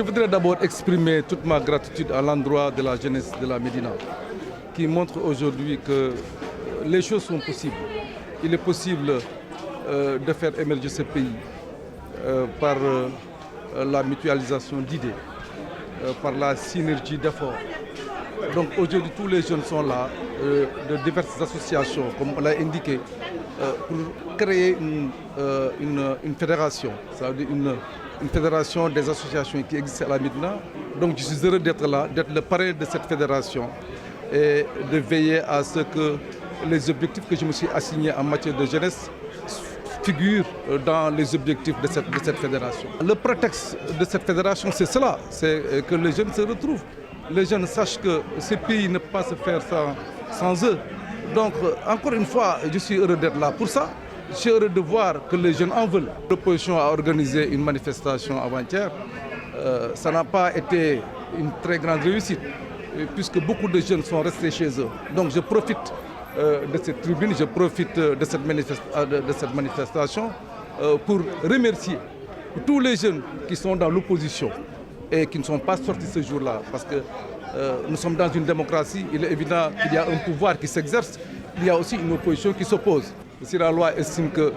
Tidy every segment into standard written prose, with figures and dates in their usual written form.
Je voudrais d'abord exprimer toute ma gratitude à l'endroit de la jeunesse de la Médina, qui montre aujourd'hui que les choses sont possibles. Il est possible de faire émerger ce pays par la mutualisation d'idées, par la synergie d'efforts. Donc aujourd'hui, tous les jeunes sont là, de diverses associations, comme on l'a indiqué, pour créer une fédération, c'est-à-dire une fédération des associations qui existent à la Médina. Donc je suis heureux d'être là, d'être le parrain de cette fédération et de veiller à ce que les objectifs que je me suis assignés en matière de jeunesse figurent dans les objectifs de cette fédération. Le prétexte de cette fédération, c'est cela, c'est que les jeunes se retrouvent. Les jeunes sachent que ce pays ne peut pas se faire sans eux. Donc, encore une fois, je suis heureux d'être là pour ça. Je suis heureux de voir que les jeunes en veulent. L'opposition a organisé une manifestation avant-hier. Ça n'a pas été une très grande réussite, puisque beaucoup de jeunes sont restés chez eux. Donc, je profite de cette tribune, je profite de cette manifestation pour remercier tous les jeunes qui sont dans l'opposition et qui ne sont pas sortis ce jour-là, parce que nous sommes dans une démocratie, il est évident qu'il y a un pouvoir qui s'exerce, il y a aussi une opposition qui s'oppose. Si la loi estime que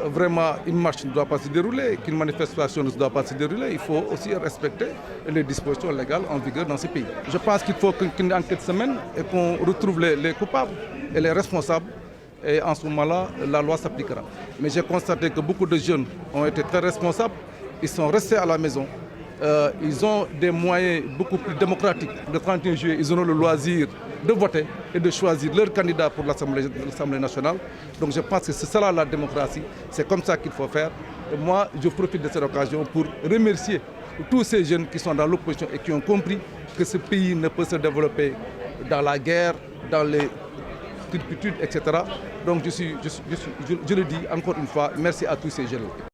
vraiment une marche ne doit pas se dérouler, qu'une manifestation ne doit pas se dérouler, il faut aussi respecter les dispositions légales en vigueur dans ce pays. Je pense qu'il faut qu'une enquête se mène et qu'on retrouve les coupables et les responsables, et en ce moment-là, la loi s'appliquera. Mais j'ai constaté que beaucoup de jeunes ont été très responsables, ils sont restés à la maison. Ils ont des moyens beaucoup plus démocratiques. Le 31 juillet, ils auront le loisir de voter et de choisir leur candidat pour l'Assemblée nationale. Donc je pense que c'est cela la démocratie, c'est comme ça qu'il faut faire. Et moi, je profite de cette occasion pour remercier tous ces jeunes qui sont dans l'opposition et qui ont compris que ce pays ne peut se développer dans la guerre, dans les turpitudes, etc. Donc je le dis encore une fois, merci à tous ces jeunes.